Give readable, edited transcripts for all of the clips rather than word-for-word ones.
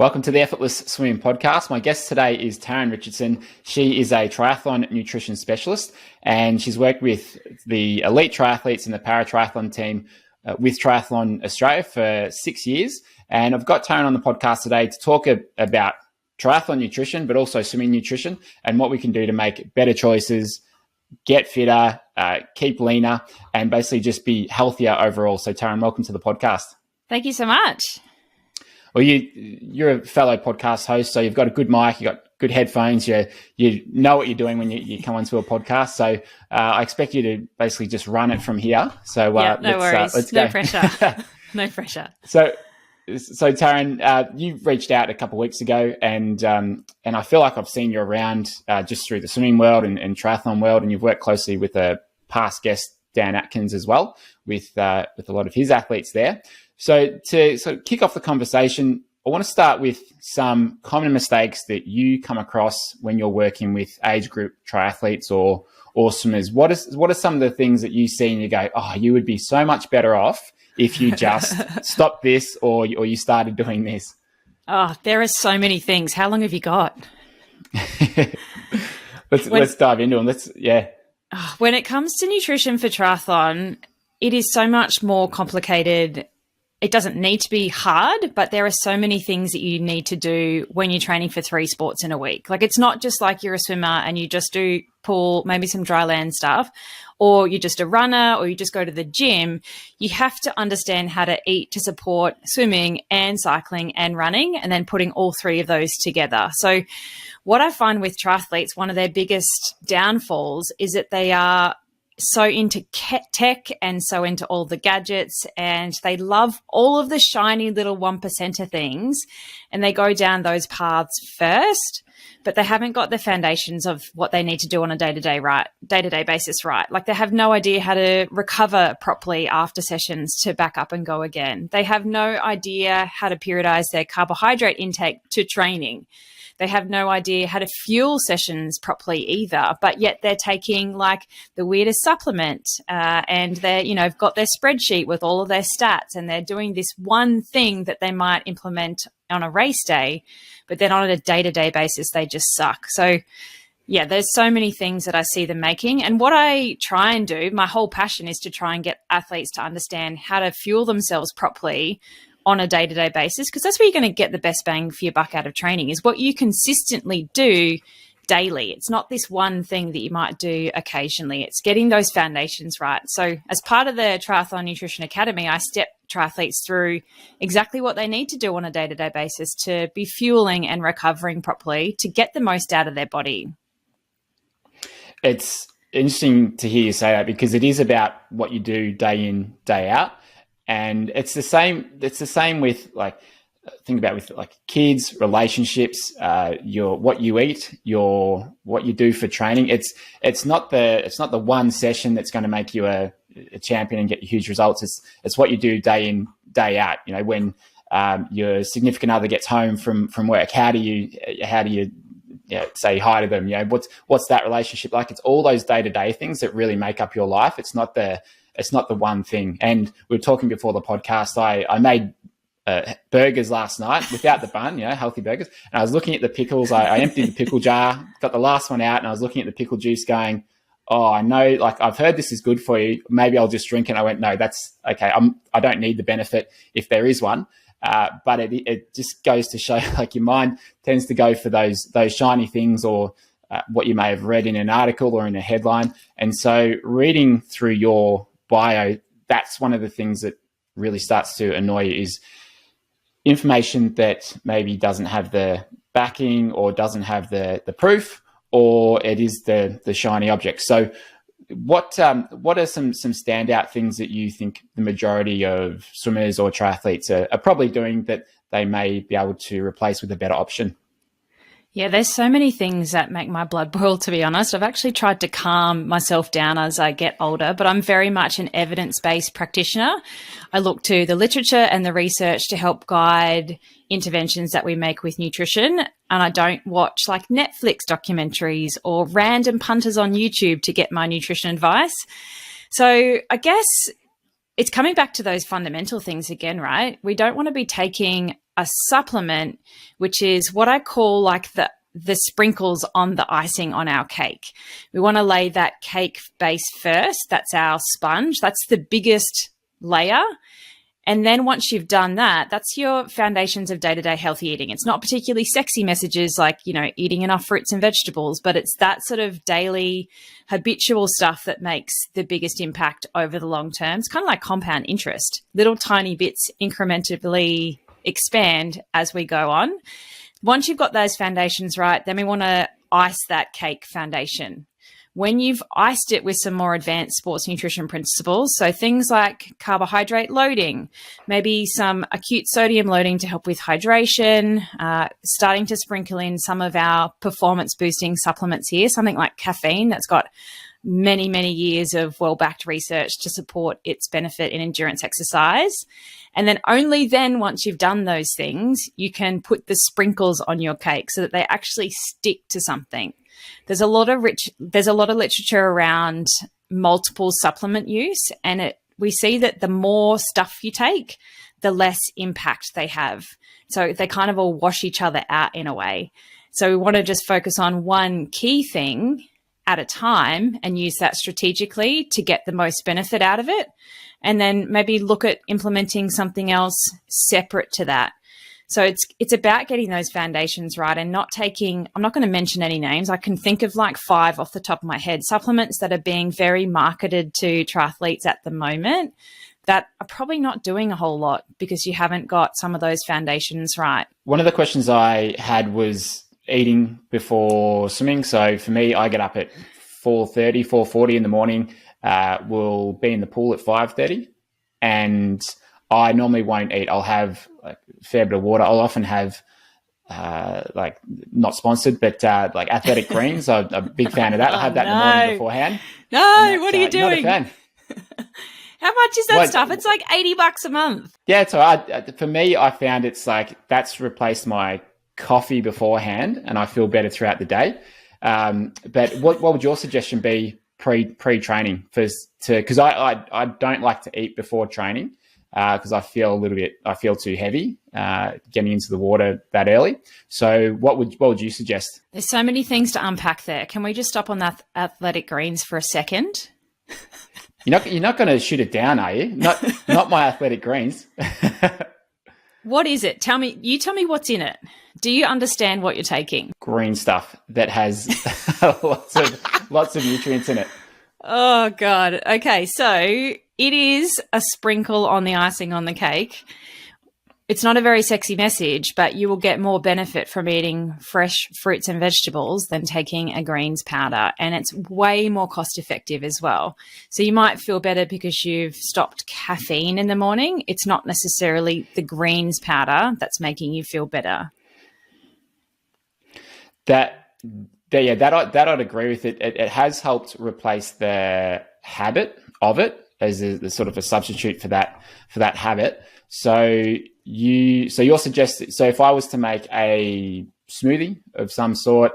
Welcome to the Effortless Swimming Podcast. My guest today is Taryn Richardson. She is a triathlon nutrition specialist, and she's worked with the elite triathletes in the para-triathlon team with Triathlon Australia for 6 years. And I've got Taryn on the podcast today to talk about triathlon nutrition, but also swimming nutrition and what we can do to make better choices, get fitter, keep leaner, and basically just be healthier overall. So Taryn, welcome to the podcast. Thank you so much. Well, you're a fellow podcast host, so you've got a good mic, you've got good headphones, you know what you're doing when you come onto a podcast. So I expect you to basically just run it from here. So no worries. Let's go. No pressure. No pressure. So Taryn, you reached out a couple of weeks ago, and I feel like I've seen you around just through the swimming world and triathlon world, and you've worked closely with a past guest, Dan Atkins, as well, with a lot of his athletes there. So to sort of kick off the conversation, I want to start with some common mistakes that you come across when you're working with age group triathletes or swimmers. What are some of the things that you see and you go, oh, you would be so much better off if you just stopped this or you started doing this? Oh, there are so many things. How long have you got? Let's dive into them. When it comes to nutrition for triathlon, it is so much more complicated. It doesn't need to be hard, but there are so many things that you need to do when you're training for 3 sports in a week. Like, it's not just like you're a swimmer and you just do pool, maybe some dry land stuff, or you're just a runner, or you just go to the gym. You have to understand how to eat to support swimming and cycling and running, and then putting all 3 of those together. So what I find with triathletes, one of their biggest downfalls is that they are so into tech and so into all the gadgets, and they love all of the shiny little 1%er things, and they go down those paths first, but they haven't got the foundations of what they need to do on a day-to-day basis, right? Like, they have no idea how to recover properly after sessions to back up and go again. They have no idea how to periodize their carbohydrate intake to training. They have no idea how to fuel sessions properly either, but yet they're taking like the weirdest supplement and they've got their spreadsheet with all of their stats, and they're doing this one thing that they might implement on a race day, but then on a day-to-day basis, they just suck. So yeah, there's so many things that I see them making. And what I try and do, my whole passion is to try and get athletes to understand how to fuel themselves properly on a day-to-day basis, because that's where you're going to get the best bang for your buck out of training, is what you consistently do daily. It's not this one thing that you might do occasionally. It's getting those foundations right. So as part of the Triathlon Nutrition Academy, I step triathletes through exactly what they need to do on a day-to-day basis to be fueling and recovering properly to get the most out of their body. It's interesting to hear you say that, because it is about what you do day in, day out. And it's the same with, like, think about with like kids, relationships, what you eat, what you do for training. It's not the one session that's going to make you a champion and get you huge results. It's what you do day in, day out. You know, when your significant other gets home from work, how do you say hi to them? You know, what's that relationship like? It's all those day-to-day things that really make up your life. It's not the one thing. And we were talking before the podcast, I made burgers last night without the bun, healthy burgers. And I was looking at the pickles. I emptied the pickle jar, got the last one out, and I was looking at the pickle juice going, oh, I know, like, I've heard this is good for you. Maybe I'll just drink it. And I went, no, that's okay. I don't need the benefit if there is one. But it just goes to show, like, your mind tends to go for those shiny things, or what you may have read in an article or in a headline. And so reading through your bio, that's one of the things that really starts to annoy you, is information that maybe doesn't have the backing or doesn't have the proof, or it is the shiny object. So what are some standout things that you think the majority of swimmers or triathletes are probably doing that they may be able to replace with a better option? Yeah, there's so many things that make my blood boil, to be honest. I've actually tried to calm myself down as I get older, but I'm very much an evidence-based practitioner. I look to the literature and the research to help guide interventions that we make with nutrition. And I don't watch like Netflix documentaries or random punters on YouTube to get my nutrition advice. So I guess it's coming back to those fundamental things again, right? We don't want to be taking a supplement, which is what I call like the sprinkles on the icing on our cake. We want to lay that cake base first. That's our sponge. That's the biggest layer. And then once you've done that, that's your foundations of day-to-day healthy eating. It's not particularly sexy messages like, eating enough fruits and vegetables, but it's that sort of daily habitual stuff that makes the biggest impact over the long term. It's kind of like compound interest. Little tiny bits incrementally expand as we go on. Once you've got those foundations right, then we want to ice that cake foundation. When you've iced it with some more advanced sports nutrition principles, so things like carbohydrate loading, maybe some acute sodium loading to help with hydration, starting to sprinkle in some of our performance boosting supplements here, something like caffeine that's got many, many years of well-backed research to support its benefit in endurance exercise. And then only then, once you've done those things, you can put the sprinkles on your cake so that they actually stick to something. There's a lot of literature around multiple supplement use, and we see that the more stuff you take, the less impact they have. So they kind of all wash each other out in a way. So we want to just focus on one key thing at a time and use that strategically to get the most benefit out of it. And then maybe look at implementing something else separate to that. So it's about getting those foundations right and not taking, I'm not going to mention any names. I can think of like 5 off the top of my head, supplements that are being very marketed to triathletes at the moment that are probably not doing a whole lot because you haven't got some of those foundations right. One of the questions I had was eating before swimming. So for me, I get up at 4:30, 4:40 in the morning. We'll be in the pool at 5:30, and I normally won't eat. I'll have like a fair bit of water. I'll often have like not sponsored, but like athletic greens. I'm a big fan of that. I'll have that in the morning beforehand. No, what are you doing? Not a fan. How much is that stuff? It's like $80 a month. Yeah, so for me, I found it's like that's replaced my coffee beforehand, and I feel better throughout the day. But what would your suggestion be pre-training because I don't like to eat before training because I feel too heavy getting into the water that early. So what would you suggest? There's so many things to unpack there. Can we just stop on that athletic greens for a second? You're not going to shoot it down, are you? Not my athletic greens. What is it? You tell me what's in it. Do you understand what you're taking? Green stuff that has lots of nutrients in it. Oh, God. Okay, so it is a sprinkle on the icing on the cake. It's not a very sexy message, but you will get more benefit from eating fresh fruits and vegetables than taking a greens powder. And it's way more cost effective as well. So you might feel better because you've stopped caffeine in the morning. It's not necessarily the greens powder that's making you feel better. That I'd agree with it. It has helped replace the habit of it as a sort of a substitute for that habit. So you're suggesting, so if I was to make a smoothie of some sort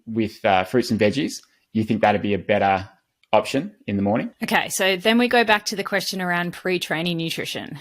with fruits and veggies, you think that'd be a better option in the morning? Okay, so then we go back to the question around pre-training nutrition.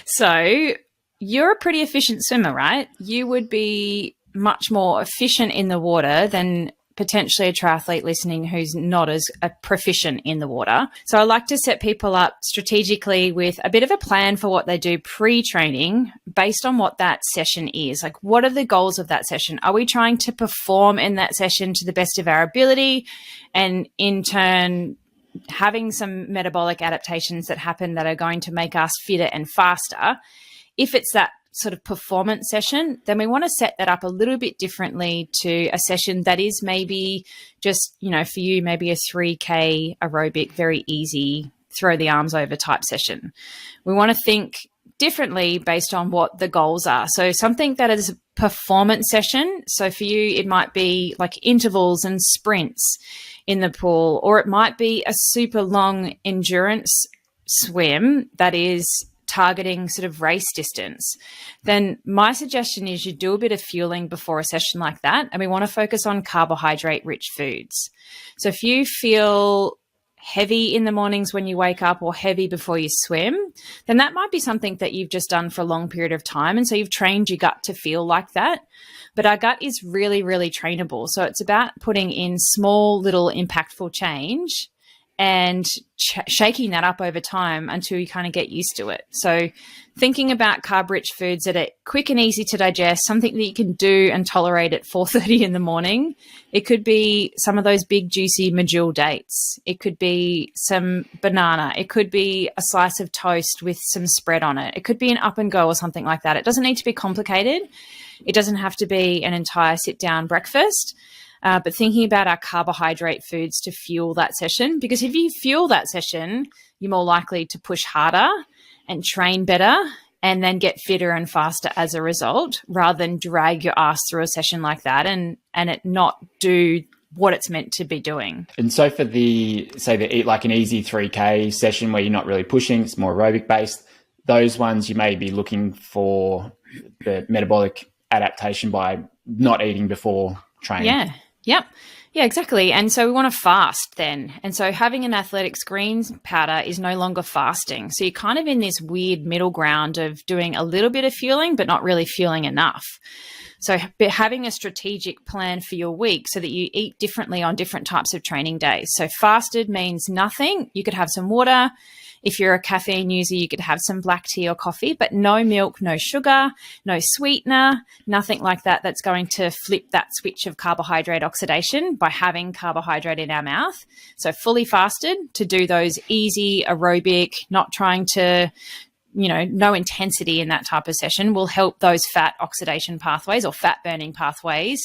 So you're a pretty efficient swimmer, right? You would be much more efficient in the water than potentially a triathlete listening who's not as proficient in the water. So I like to set people up strategically with a bit of a plan for what they do pre-training based on what that session is. Like, what are the goals of that session? Are we trying to perform in that session to the best of our ability and in turn having some metabolic adaptations that happen that are going to make us fitter and faster? If it's that sort of performance session, then we want to set that up a little bit differently to a session that is maybe just, for you, maybe a 3K aerobic, very easy, throw the arms over type session. We want to think differently based on what the goals are. So something that is a performance session. So for you, it might be like intervals and sprints in the pool, or it might be a super long endurance swim that is targeting sort of race distance. Then my suggestion is you do a bit of fueling before a session like that. And we want to focus on carbohydrate rich foods. So if you feel heavy in the mornings when you wake up or heavy before you swim, then that might be something that you've just done for a long period of time. And so you've trained your gut to feel like that. But our gut is really, really trainable. So it's about putting in small, little impactful change and shaking that up over time until you kind of get used to it. So thinking about carb-rich foods that are quick and easy to digest, something that you can do and tolerate at 4:30 in the morning. It could be some of those big, juicy medjool dates. It could be some banana. It could be a slice of toast with some spread on it. It could be an up and go or something like that. It doesn't need to be complicated. It doesn't have to be an entire sit-down breakfast. But thinking about our carbohydrate foods to fuel that session, because if you fuel that session, you're more likely to push harder and train better and then get fitter and faster as a result, rather than drag your ass through a session like that and it not do what it's meant to be doing. And so for say like an easy 3K session where you're not really pushing, it's more aerobic based, those ones you may be looking for the metabolic adaptation by not eating before training. Yeah. Yep. Yeah, exactly. And so we want to fast then. And so having an athletics greens powder is no longer fasting. So you're kind of in this weird middle ground of doing a little bit of fueling, but not really fueling enough. So having a strategic plan for your week so that you eat differently on different types of training days. So fasted means nothing. You could have some water. If you're a caffeine user, you could have some black tea or coffee, but no milk, no sugar, no sweetener, nothing like that that's going to flip that switch of carbohydrate oxidation by having carbohydrate in our mouth. So fully fasted to do those easy aerobic, not trying to, no intensity in that type of session will help those fat oxidation pathways or fat burning pathways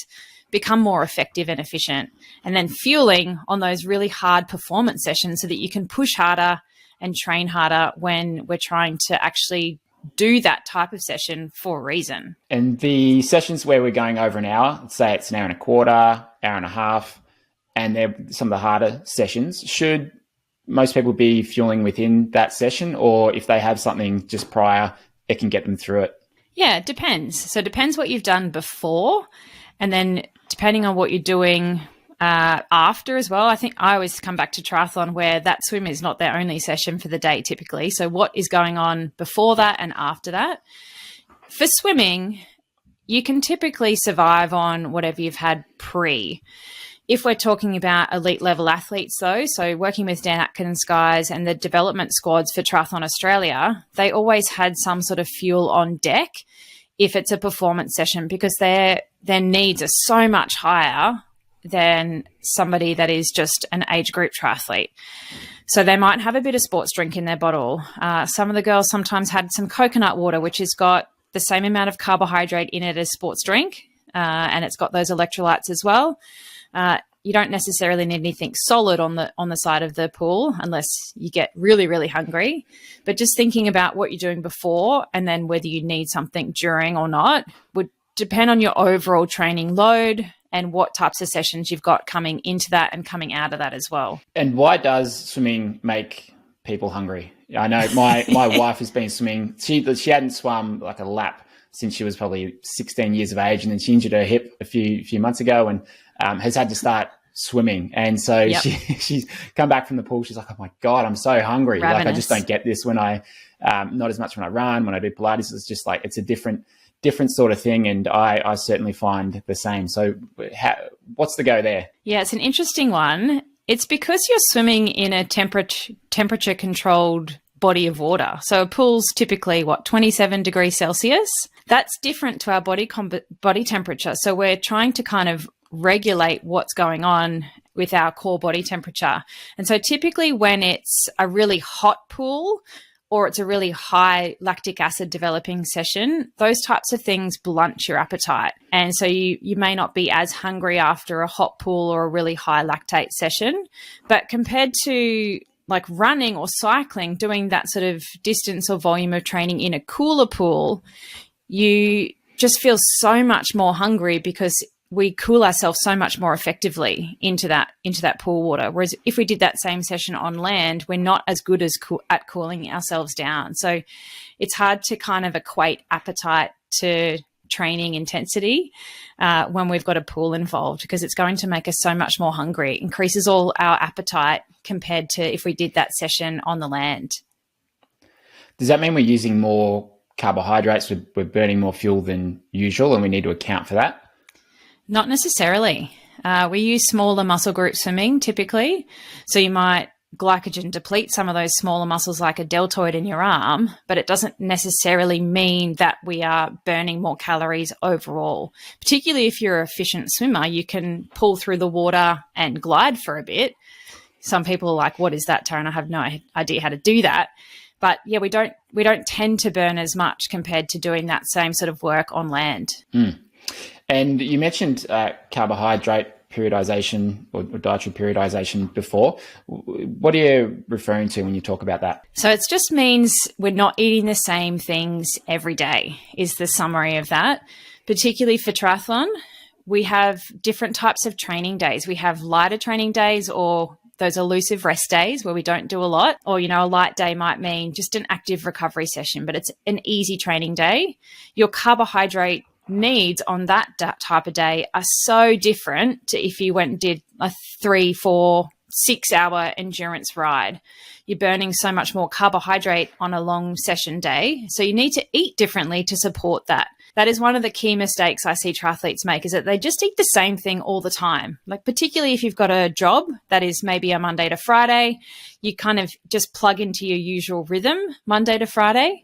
become more effective and efficient. And then fueling on those really hard performance sessions so that you can push harder and train harder when we're trying to actually do that type of session for a reason. And the sessions where we're going over an hour, let's say it's an hour and a quarter, hour and a half, and they're some of the harder sessions, should most people be fueling within that session, or if they have something just prior, it can get them through it? Yeah, it depends. So it depends what you've done before, and then depending on what you're doing after as well. I think I always come back to triathlon where that swim is not their only session for the day typically. So what is going on before that and after that? For swimming, you can typically survive on whatever you've had pre. If we're talking about elite level athletes though, so working with Dan Atkins guys and the development squads for Triathlon Australia, they always had some sort of fuel on deck if it's a performance session, because their needs are so much higher than somebody that is just an age group triathlete. So they might have a bit of sports drink in their bottle. Some of the girls sometimes had some coconut water, which has got the same amount of carbohydrate in it as sports drink, and it's got those electrolytes as well. You don't necessarily need anything solid on the side of the pool unless you get really, really hungry. But just thinking about what you're doing before and then whether you need something during or not would depend on your overall training load and what types of sessions you've got coming into that and coming out of that as well. And why does swimming make people hungry? I know my wife has been swimming. She hadn't swum like a lap since she was probably 16 years of age, and then she injured her hip a few months ago and has had to start swimming. And so Yep. she's come back from the pool. She's like, oh my God, I'm so hungry. Ravenous. Like I just don't get this when I, not as much when I run, when I do Pilates. It's just like, it's a different sort of thing. And I certainly find the same. So what's the go there? Yeah, it's an interesting one. It's because you're swimming in a temperature controlled body of water. So a pool's typically 27 degrees Celsius. That's different to our body temperature. So we're trying to kind of regulate what's going on with our core body temperature. And so typically when it's a really hot pool or it's a really high lactic acid developing session, those types of things blunt your appetite. And so you may not be as hungry after a hot pool or a really high lactate session. But compared to like running or cycling, doing that sort of distance or volume of training in a cooler pool, you just feel so much more hungry because we cool ourselves so much more effectively into that pool water. Whereas if we did that same session on land, we're not as good at cooling ourselves down. So it's hard to kind of equate appetite to training intensity when we've got a pool involved, because it's going to make us so much more hungry. It increases all our appetite compared to if we did that session on the land. Does that mean we're using more carbohydrates, we're burning more fuel than usual, and we need to account for that? Not necessarily. We use smaller muscle group swimming typically. So you might glycogen deplete some of those smaller muscles like a deltoid in your arm, but it doesn't necessarily mean that we are burning more calories overall. Particularly if you're an efficient swimmer, you can pull through the water and glide for a bit. Some people are like, what is that, Taryn? I have no idea how to do that. But yeah, we don't tend to burn as much compared to doing that same sort of work on land. And you mentioned carbohydrate periodization or dietary periodization before. What are you referring to when you talk about that? So it just means we're not eating the same things every day is the summary of that. Particularly for triathlon, we have different types of training days. We have lighter training days, or those elusive rest days where we don't do a lot, or, a light day might mean just an active recovery session, but it's an easy training day. Your carbohydrate needs on that type of day are so different to if you went and did a 3, 4, 6 hour endurance ride. You're burning so much more carbohydrate on a long session day. So you need to eat differently to support that. That is one of the key mistakes I see triathletes make, is that they just eat the same thing all the time. Like particularly if you've got a job that is maybe a Monday to Friday, you kind of just plug into your usual rhythm Monday to Friday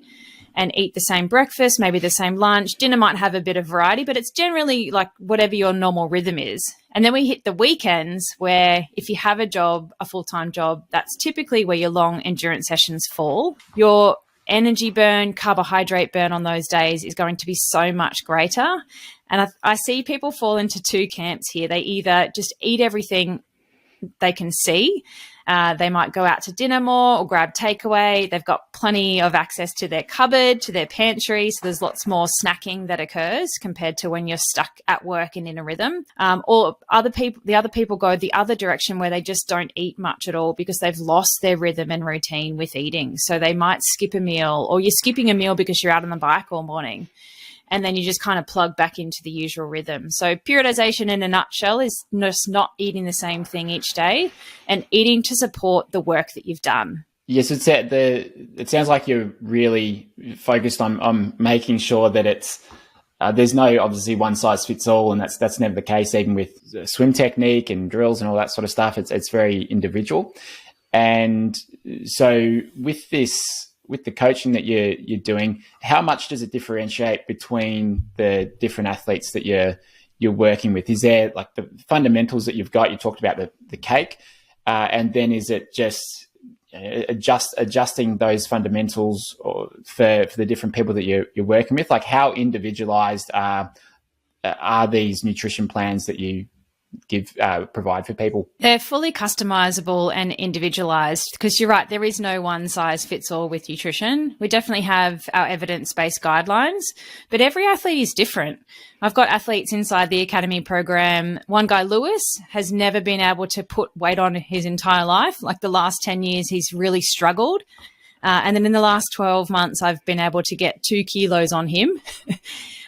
and eat the same breakfast, maybe the same lunch. Dinner might have a bit of variety, but it's generally like whatever your normal rhythm is. And then we hit the weekends where if you have a job, a full-time job, that's typically where your long endurance sessions fall. Your energy burn, carbohydrate burn on those days is going to be so much greater. And I see people fall into two camps here. They either just eat everything they can see. They might go out to dinner more or grab takeaway. They've got plenty of access to their cupboard, to their pantry. So there's lots more snacking that occurs compared to when you're stuck at work and in a rhythm. Or the other people go the other direction where they just don't eat much at all because they've lost their rhythm and routine with eating. So they might skip a meal, or you're skipping a meal because you're out on the bike all morning. And then you just kind of plug back into the usual rhythm. So periodization in a nutshell is just not eating the same thing each day and eating to support the work that you've done. Yes, it sounds like you're really focused on making sure that it's there's no obviously one size fits all, and that's never the case. Even with swim technique and drills and all that sort of stuff, it's very individual. And so with the coaching that you're doing, how much does it differentiate between the different athletes that you're working with? Is there like the fundamentals that you've got? You talked about the cake, and then is it just adjusting those fundamentals for the different people that you're working with? Like how individualized are these nutrition plans that you provide for people? They're fully customizable and individualized, because you're right, there is no one size fits all with nutrition. We definitely have our evidence-based guidelines, but every athlete is different. I've got athletes inside the academy program. One guy, Lewis, has never been able to put weight on his entire life. Like the last 10 years, he's really struggled. And then in the last 12 months, I've been able to get 2 kilos on him.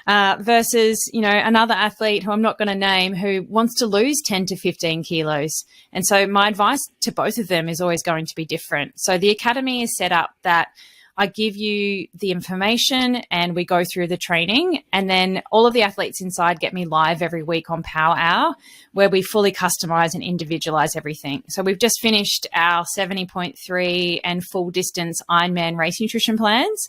Versus, another athlete who I'm not going to name who wants to lose 10 to 15 kilos. And so my advice to both of them is always going to be different. So the academy is set up that I give you the information and we go through the training, and then all of the athletes inside get me live every week on Power Hour, where we fully customize and individualize everything. So we've just finished our 70.3 and full distance Ironman race nutrition plans,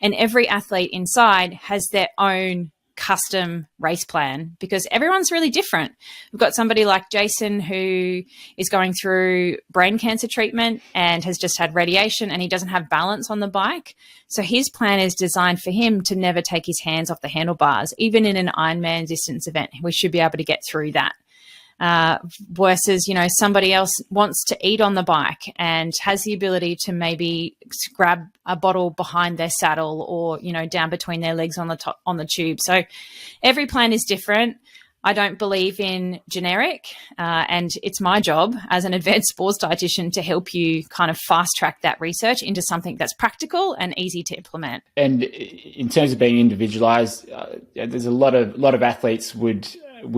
and every athlete inside has their own custom race plan because everyone's really different. We've got somebody like Jason who is going through brain cancer treatment and has just had radiation, and he doesn't have balance on the bike. So his plan is designed for him to never take his hands off the handlebars. Even in an Ironman distance event, we should be able to get through that. Versus, somebody else wants to eat on the bike and has the ability to maybe grab a bottle behind their saddle or, down between their legs on the tube. So every plan is different. I don't believe in generic, and it's my job as an advanced sports dietitian to help you kind of fast track that research into something that's practical and easy to implement. And in terms of being individualized, there's a lot of athletes would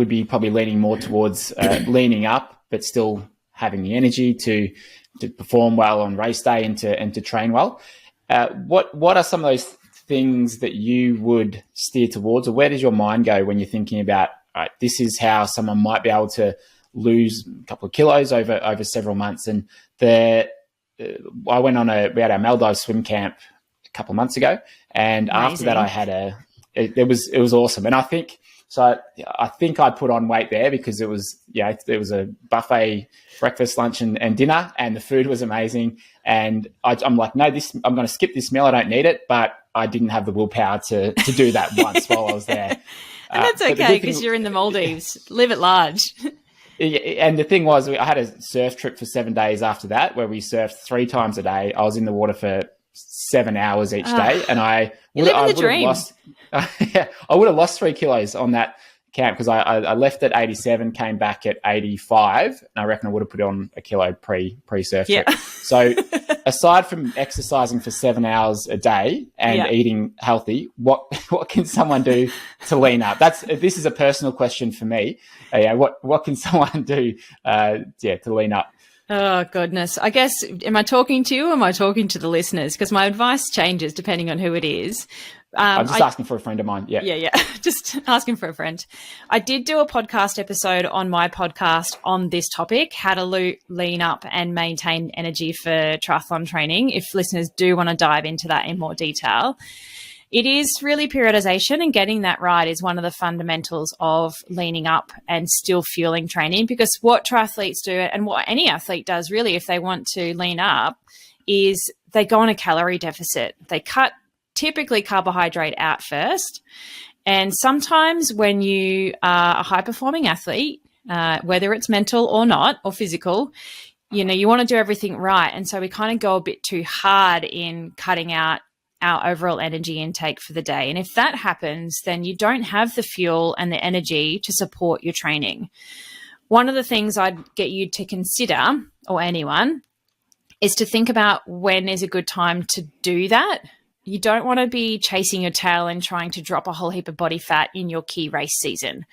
be probably leaning more towards leaning up, but still having the energy to perform well on race day and to train well. What are some of those things that you would steer towards, or where does your mind go when you're thinking about, all right, this is how someone might be able to lose a couple of kilos over several months? And we had our Maldives swim camp a couple of months ago, and Amazing. After that it was awesome. And I think I put on weight there because it was a buffet breakfast, lunch and dinner, and the food was amazing. And I'm like, no, I'm going to skip this meal. I don't need it. But I didn't have the willpower to do that once while I was there. And that's okay because you're in the Maldives. Live at large. And the thing was, I had a surf trip for 7 days after that where we surfed 3 times a day. I was in the water for 7 hours each day, and I would have lost 3 kilos on that camp because I left at 87, came back at 85, and I reckon I would have put on a kilo pre-surf trip. So aside from exercising for 7 hours a day and eating healthy, what can someone do to lean up? This is a personal question for me. What can someone do to lean up? Oh, goodness. I guess, am I talking to you or am I talking to the listeners? Because my advice changes depending on who it is. I'm just asking for a friend of mine. Yeah. Just asking for a friend. I did do a podcast episode on my podcast on this topic, how to lean up and maintain energy for triathlon training. If listeners do want to dive into that in more detail, it is really periodization, and getting that right is one of the fundamentals of leaning up and still fueling training, because what triathletes do, and what any athlete does really if they want to lean up, is they go on a calorie deficit. They cut typically carbohydrate out first. And sometimes when you are a high-performing athlete, whether it's mental or not, or physical, you want to do everything right. And so we kind of go a bit too hard in cutting out our overall energy intake for the day. And if that happens, then you don't have the fuel and the energy to support your training. One of the things I'd get you to consider, or anyone, is to think about when is a good time to do that. You don't want to be chasing your tail and trying to drop a whole heap of body fat in your key race season.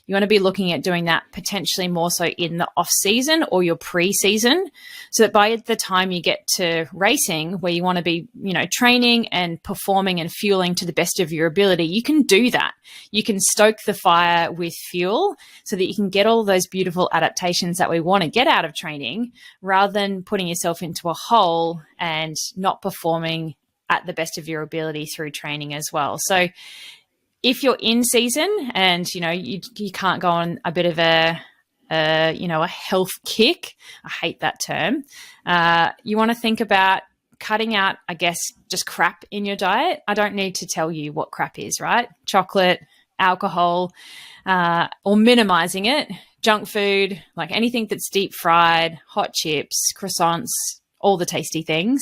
You want to be looking at doing that potentially more so in the off season or your pre-season, so that by the time you get to racing, where you want to be, training and performing and fueling to the best of your ability, you can do that. You can stoke the fire with fuel so that you can get all those beautiful adaptations that we want to get out of training, rather than putting yourself into a hole and not performing at the best of your ability through training as well. So if you're in season and, you can't go on a bit of a health kick, I hate that term, you want to think about cutting out, I guess, just crap in your diet. I don't need to tell you what crap is, right? Chocolate, alcohol, or minimizing it, junk food, like anything that's deep fried, hot chips, croissants, all the tasty things.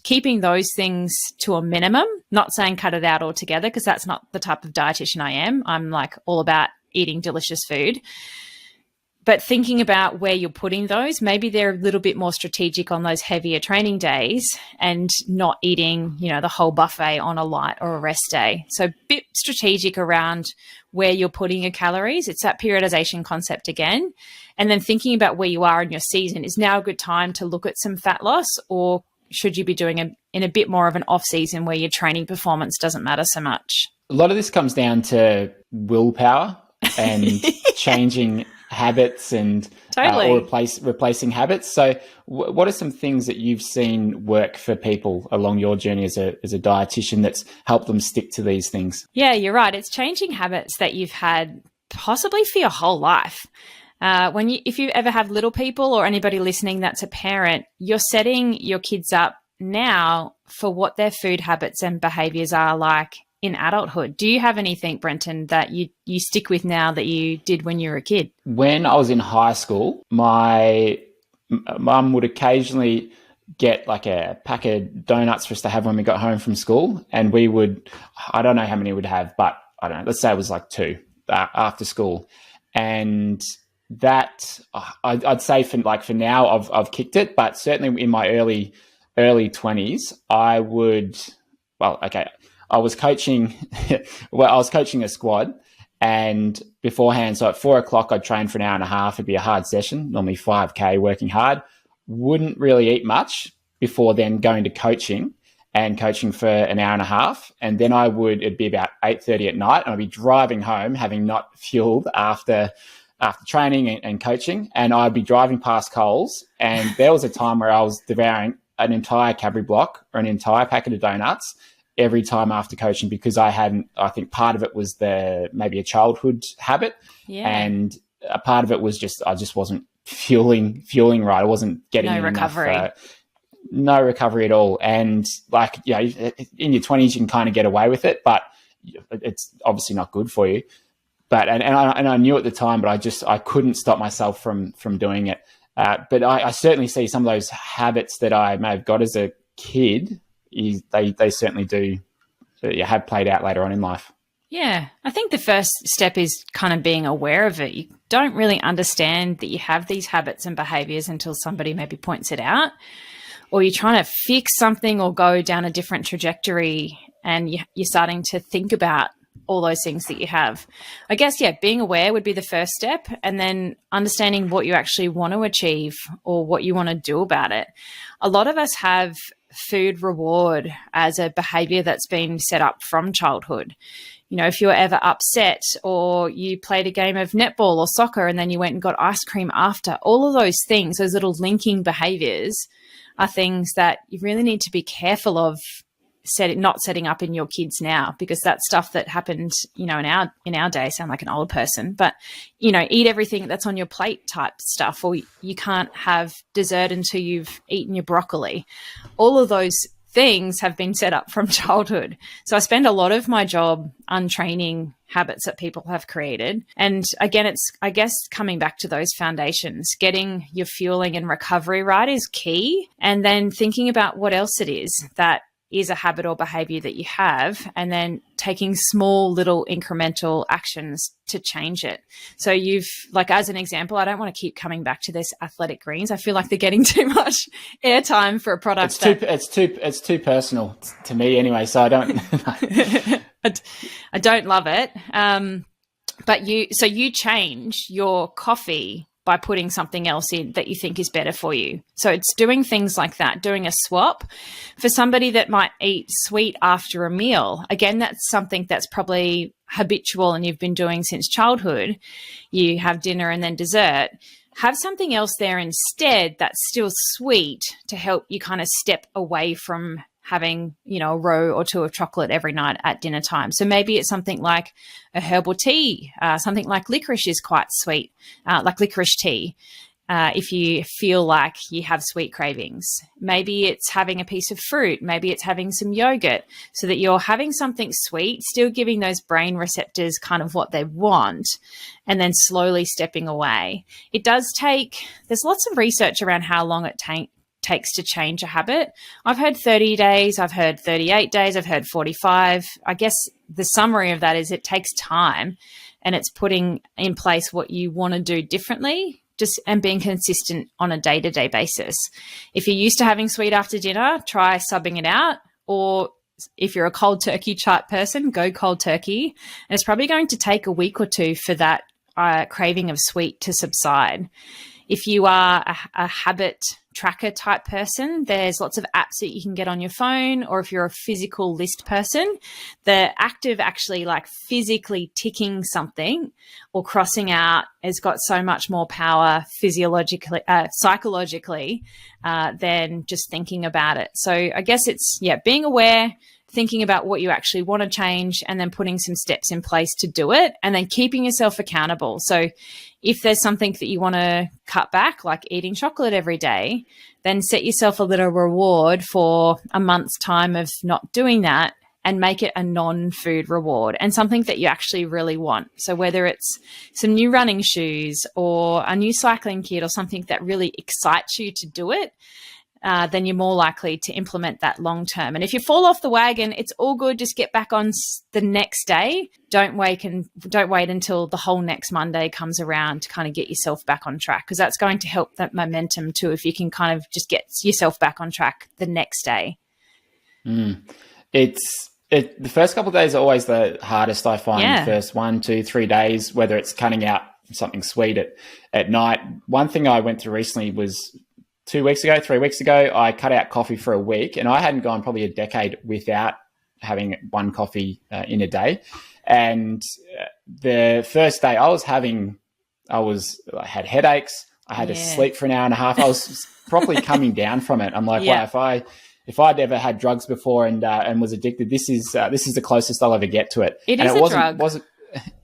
Keeping those things to a minimum, not saying cut it out altogether, because that's not the type of dietitian I am. I'm like all about eating delicious food. But thinking about where you're putting those, maybe they're a little bit more strategic on those heavier training days and not eating, the whole buffet on a light or a rest day. So a bit strategic around where you're putting your calories. It's that periodization concept again. And then thinking about where you are in your season. Is now a good time to look at some fat loss, or should you be doing in a bit more of an off season where your training performance doesn't matter so much? A lot of this comes down to willpower and changing habits and totally. Or replacing habits. So what are some things that you've seen work for people along your journey as a dietitian that's helped them stick to these things? Yeah, you're right. It's changing habits that you've had possibly for your whole life. If you ever have little people or anybody listening that's a parent, you're setting your kids up now for what their food habits and behaviors are like in adulthood. Do you have anything, Brenton, that you stick with now that you did when you were a kid? When I was in high school, my mum would occasionally get like a pack of donuts for us to have when we got home from school. And we would, I don't know how many we'd have, but I don't know, let's say it was like 2. after school. And that I'd say for now I've kicked it, but certainly in my early 20s, I would, well, okay, I was coaching, well, I was coaching a squad, and beforehand, so at 4 o'clock, I'd train for an hour and a half. It'd be a hard session, normally 5K, working hard. Wouldn't really eat much before then going to coaching for an hour and a half. And then it'd be about 8:30 at night, and I'd be driving home, having not fueled after training and coaching. And I'd be driving past Coles, and there was a time where I was devouring an entire Cadbury block or an entire packet of donuts every time after coaching, because I think part of it was maybe a childhood habit. Yeah. And a part of it was I just wasn't fueling right. I wasn't getting no recovery. No recovery at all. And in your 20s, you can kind of get away with it, but it's obviously not good for you. But, and I knew at the time, but I couldn't stop myself from doing it. But I certainly see some of those habits that I may have got as a kid, they certainly do have played out later on in life. Yeah, I think the first step is kind of being aware of it. You don't really understand that you have these habits and behaviors until somebody maybe points it out, or you're trying to fix something or go down a different trajectory, and you're starting to think about all those things that you have. I guess, being aware would be the first step, and then understanding what you actually want to achieve or what you want to do about it. A lot of us have food reward as a behavior that's been set up from childhood. You know, if you were ever upset or you played a game of netball or soccer and then you went and got ice cream after, all of those things, those little linking behaviors, are things that you really need to be careful of not setting up in your kids now, because that's stuff that happened, in our day. Sound like an old person, but eat everything that's on your plate type stuff, or you can't have dessert until you've eaten your broccoli. All of those things have been set up from childhood. So I spend a lot of my job untraining habits that people have created. And again, it's, I guess, coming back to those foundations, getting your fueling and recovery right is key. And then thinking about what else it is that is a habit or behavior that you have, and then taking small little incremental actions to change it. So as an example, I don't want to keep coming back to this athletic greens. I feel like they're getting too much airtime for a product. It's too personal to me anyway, so I don't. I don't love it. But you change your coffee by putting something else in that you think is better for you. So it's doing things like that, doing a swap. For somebody that might eat sweet after a meal, again, that's something that's probably habitual and you've been doing since childhood. You have dinner and then dessert. Have something else there instead that's still sweet to help you kind of step away from having, a row or two of chocolate every night at dinner time. So maybe it's something like a herbal tea, something like licorice is quite sweet, like licorice tea, if you feel like you have sweet cravings. Maybe it's having a piece of fruit. Maybe it's having some yogurt, so that you're having something sweet, still giving those brain receptors kind of what they want, and then slowly stepping away. There's lots of research around how long it takes to change a habit. I've heard 30 days, I've heard 38 days, I've heard 45. I guess the summary of that is it takes time, and it's putting in place what you want to do differently, and being consistent on a day-to-day basis. If you're used to having sweet after dinner, try subbing it out. Or if you're a cold turkey type person, go cold turkey. And it's probably going to take a week or two for that craving of sweet to subside. If you are a habit tracker type person, there's lots of apps that you can get on your phone. Or if you're a physical list person, the act of actually like physically ticking something or crossing out has got so much more power psychologically than just thinking about it. So I guess it's, being aware, thinking about what you actually want to change, and then putting some steps in place to do it, and then keeping yourself accountable. So if there's something that you want to cut back, like eating chocolate every day, then set yourself a little reward for a month's time of not doing that, and make it a non-food reward and something that you actually really want. So whether it's some new running shoes or a new cycling kit or something that really excites you to do it, then you're more likely to implement that long term. And if you fall off the wagon, it's all good. Just get back on the next day. Don't wait until the whole next Monday comes around to kind of get yourself back on track, because that's going to help that momentum too, if you can kind of just get yourself back on track the next day. The first couple of days are always the hardest, I find. Yeah. The first 1, 2, 3 days, whether it's cutting out something sweet at night. One thing I went through recently was 3 weeks ago, I cut out coffee for a week, and I hadn't gone probably a decade without having one coffee in a day. And the first day I had headaches. I had to sleep for an hour and a half. I was properly coming down from it. I'm like, wow, if I'd ever had drugs before and was addicted, this is the closest I'll ever get to it. It is a drug.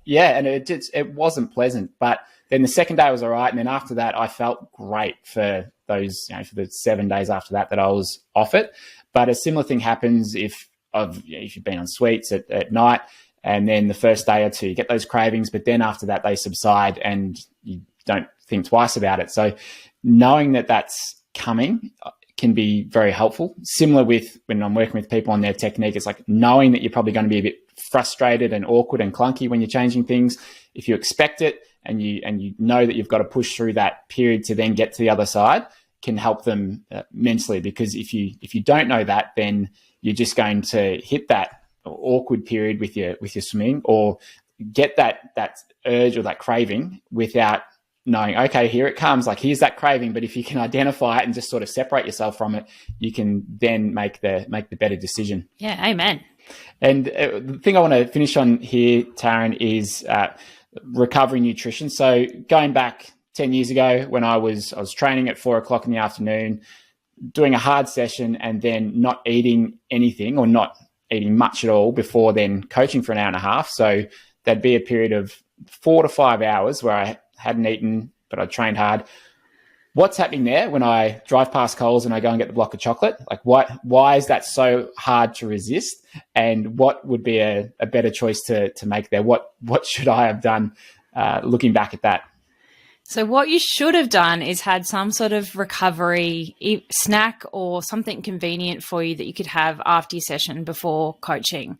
And it wasn't pleasant. But then the second day was all right, and then after that, I felt great for those, for the 7 days after that I was off it. But a similar thing happens if you've been on sweets at night, and then the first day or two you get those cravings, but then after that they subside and you don't think twice about it. So knowing that that's coming can be very helpful. Similar with when I'm working with people on their technique, it's like knowing that you're probably going to be a bit frustrated and awkward and clunky when you're changing things. If you expect it and you know that you've got to push through that period to then get to the other side, can help them mentally. Because if you don't know that, then you're just going to hit that awkward period with your swimming, or get that urge or that craving without knowing, okay, here it comes, like here's that craving. But if you can identify it and just sort of separate yourself from it, you can then make the better decision. Yeah, amen. And the thing I want to finish on here, Taryn, is recovery nutrition. So going back 10 years ago, when I was training at 4:00 in the afternoon, doing a hard session, and then not eating anything or not eating much at all before then coaching for an hour and a half. So there'd be a period of 4 to 5 hours where I hadn't eaten, but I trained hard. What's happening there when I drive past Coles and I go and get the block of chocolate? Like, why is that so hard to resist? And what would be a better choice to make there? What should I have done looking back at that? So what you should have done is had some sort of recovery snack or something convenient for you that you could have after your session before coaching.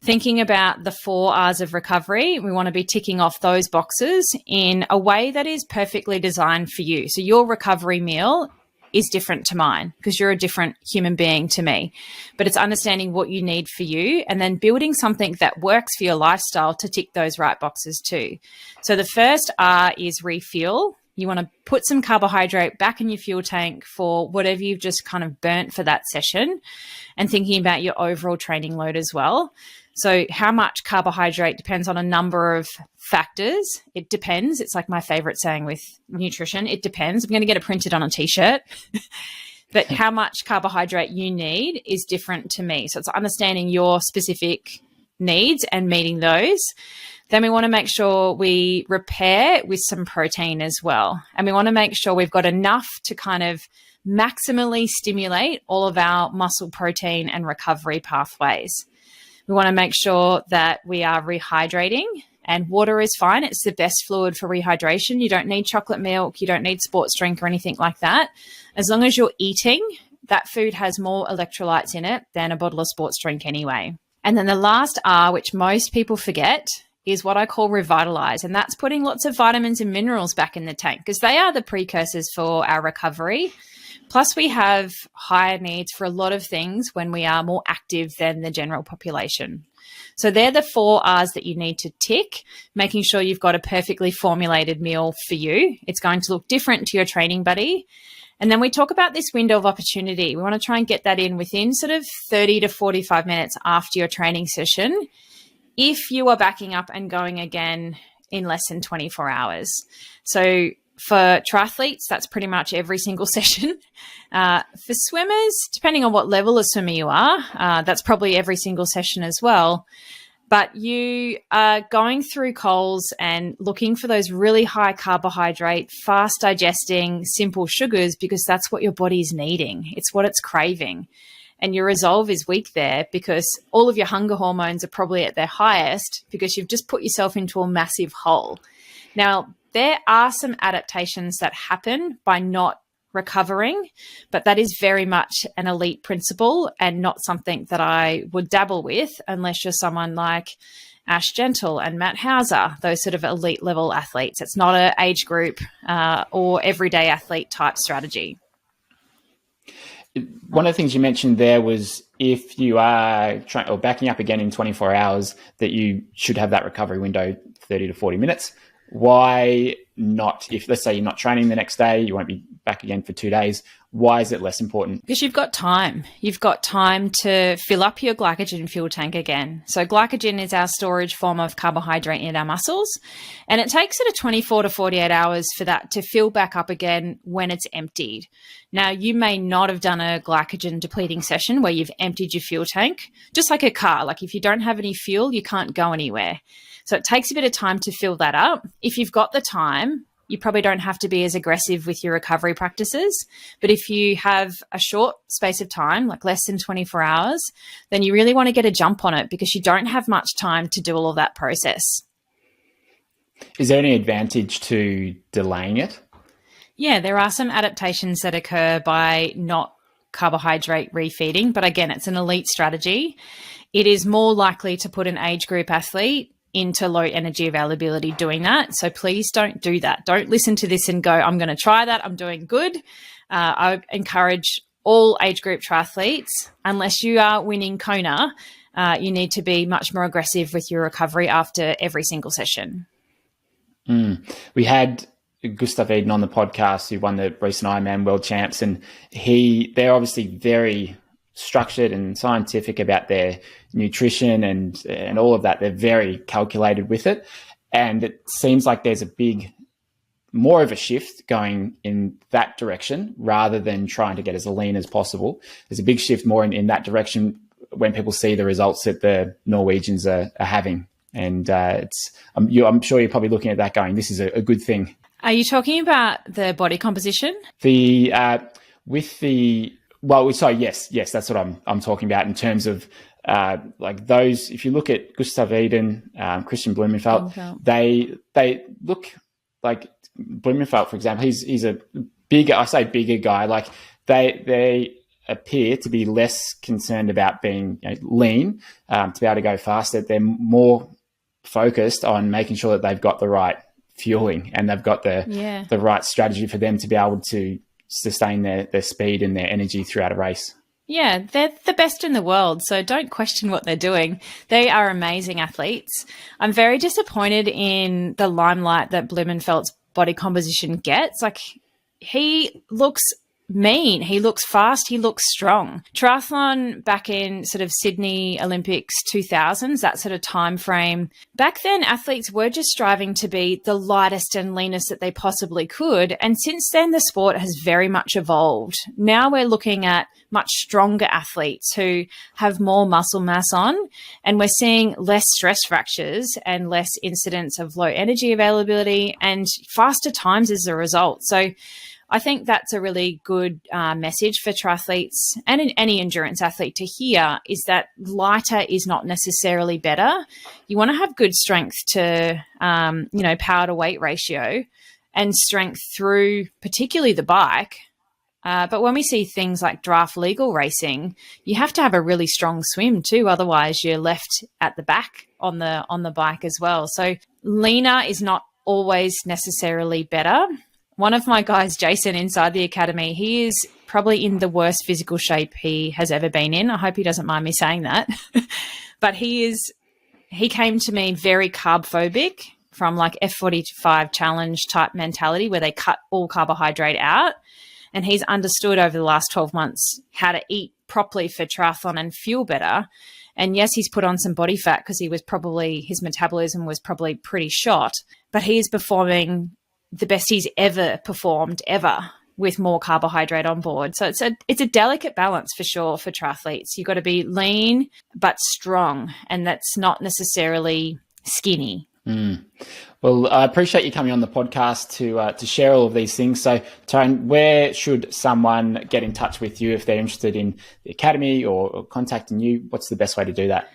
Thinking about the 4 R's of recovery, we want to be ticking off those boxes in a way that is perfectly designed for you. So your recovery meal is different to mine because you're a different human being to me. But it's understanding what you need for you and then building something that works for your lifestyle to tick those right boxes too. So the first R is refuel. You want to put some carbohydrate back in your fuel tank for whatever you've just kind of burnt for that session, and thinking about your overall training load as well. So how much carbohydrate depends on a number of factors. It depends. It's like my favorite saying with nutrition. It depends. I'm going to get it printed on a t-shirt. But how much carbohydrate you need is different to me. So it's understanding your specific needs and meeting those. Then we want to make sure we repair with some protein as well. And we want to make sure we've got enough to kind of maximally stimulate all of our muscle protein and recovery pathways. We want to make sure that we are rehydrating, and water is fine. It's the best fluid for rehydration. You don't need chocolate milk. You don't need sports drink or anything like that. As long as you're eating, that food has more electrolytes in it than a bottle of sports drink anyway. And then the last R, which most people forget, is what I call revitalize. And that's putting lots of vitamins and minerals back in the tank because they are the precursors for our recovery. Plus, we have higher needs for a lot of things when we are more active than the general population. So they're the 4 R's that you need to tick, making sure you've got a perfectly formulated meal for you. It's going to look different to your training buddy. And then we talk about this window of opportunity. We want to try and get that in within sort of 30 to 45 minutes after your training session, if you are backing up and going again in less than 24 hours. So for triathletes, that's pretty much every single session. For swimmers, depending on what level of swimmer you are, that's probably every single session as well. But you are going through Coles and looking for those really high carbohydrate, fast digesting, simple sugars because that's what your body's needing. It's what it's craving. And your resolve is weak there because all of your hunger hormones are probably at their highest because you've just put yourself into a massive hole. Now, there are some adaptations that happen by not recovering, but that is very much an elite principle and not something that I would dabble with unless you're someone like Ash Gentle and Matt Hauser, those sort of elite level athletes. It's not an age group or everyday athlete type strategy. One of the things you mentioned there was if you are trying or backing up again in 24 hours, that you should have that recovery window 30 to 40 minutes. Why not? If, let's say, you're not training the next day, you won't be back again for 2 days. Why is it less important? Because you've got time. You've got time to fill up your glycogen fuel tank again. So glycogen is our storage form of carbohydrate in our muscles. And it takes sort of 24 to 48 hours for that to fill back up again when it's emptied. Now, you may not have done a glycogen depleting session where you've emptied your fuel tank, just like a car. Like if you don't have any fuel, you can't go anywhere. So it takes a bit of time to fill that up. If you've got the time, you probably don't have to be as aggressive with your recovery practices. But if you have a short space of time, like less than 24 hours, then you really want to get a jump on it because you don't have much time to do all of that process. Is there any advantage to delaying it? Yeah, there are some adaptations that occur by not carbohydrate refeeding. But again, it's an elite strategy. It is more likely to put an age group athlete into low energy availability doing that. So please don't do that. Don't listen to this and go, I'm going to try that. I'm doing good. I encourage all age group triathletes, unless you are winning Kona, you need to be much more aggressive with your recovery after every single session. We had Gustav Eden on the podcast, who won the recent Ironman World Champs, and they're obviously very structured and scientific about their nutrition and all of that. They're very calculated with it. And it seems like there's more of a shift going in that direction rather than trying to get as lean as possible. There's a big shift more in that direction when people see the results that the Norwegians are having. And I'm sure you're probably looking at that going, this is a good thing. Are you talking about the body composition? Yes, that's what I'm talking about in terms of like those. If you look at Gustav Eden, Christian Blumenfeld, they look like Blumenfeld, for example. He's a bigger guy. Like they appear to be less concerned about being lean to be able to go faster. They're more focused on making sure that they've got the right fueling and they've got the right strategy for them to be able to sustain their speed and their energy throughout a race. Yeah, they're the best in the world, so don't question what they're doing. They are amazing athletes. I'm very disappointed in the limelight that Blumenfeld's body composition gets. Like, he looks mean, he looks fast, he looks strong. Triathlon back in sort of Sydney Olympics 2000s, that sort of time frame, back then athletes were just striving to be the lightest and leanest that they possibly could. And since then, the sport has very much evolved. Now we're looking at much stronger athletes who have more muscle mass on, and we're seeing less stress fractures and less incidents of low energy availability and faster times as a result. So I think that's a really good message for triathletes and any endurance athlete to hear, is that lighter is not necessarily better. You want to have good strength to, power to weight ratio and strength through particularly the bike. But when we see things like draft legal racing, you have to have a really strong swim too. Otherwise, you're left at the back on the bike as well. So leaner is not always necessarily better. One of my guys, Jason, inside the academy, he is probably in the worst physical shape he has ever been in. I hope he doesn't mind me saying that. But he came to me very carb phobic from like F45 challenge type mentality where they cut all carbohydrate out. And he's understood over the last 12 months how to eat properly for triathlon and fuel better. And yes, he's put on some body fat because his metabolism was probably pretty shot, but he is performing the best he's ever performed with more carbohydrate on board. So it's a delicate balance for sure for triathletes. You've got to be lean but strong, and that's not necessarily skinny. Well, I appreciate you coming on the podcast to share all of these things. So, Taryn, where should someone get in touch with you if they're interested in the academy or contacting you? What's the best way to do that?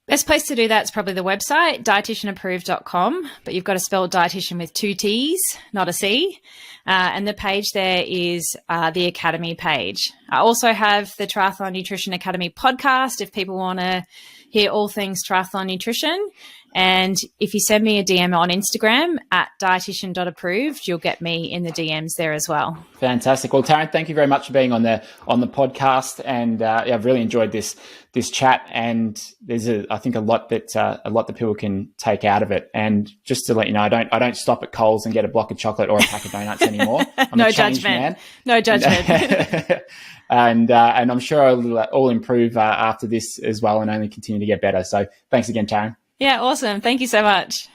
Best place to do that is probably the website, dietitianapproved.com, but you've got to spell dietitian with 2 T's, not a C. And the page there is the Academy page. I also have the Triathlon Nutrition Academy podcast if people want to hear all things triathlon nutrition. And if you send me a DM on Instagram at dietitian.approved, you'll get me in the DMs there as well. Fantastic. Well, Taryn, thank you very much for being on the podcast, and I've really enjoyed this chat. And there's I think a lot that people can take out of it. And just to let you know, I don't stop at Coles and get a block of chocolate or a pack of donuts anymore. I'm No a changed judgment. man. No judgment. And I'm sure I'll improve after this as well, and only continue to get better. So thanks again, Taryn. Yeah, awesome. Thank you so much.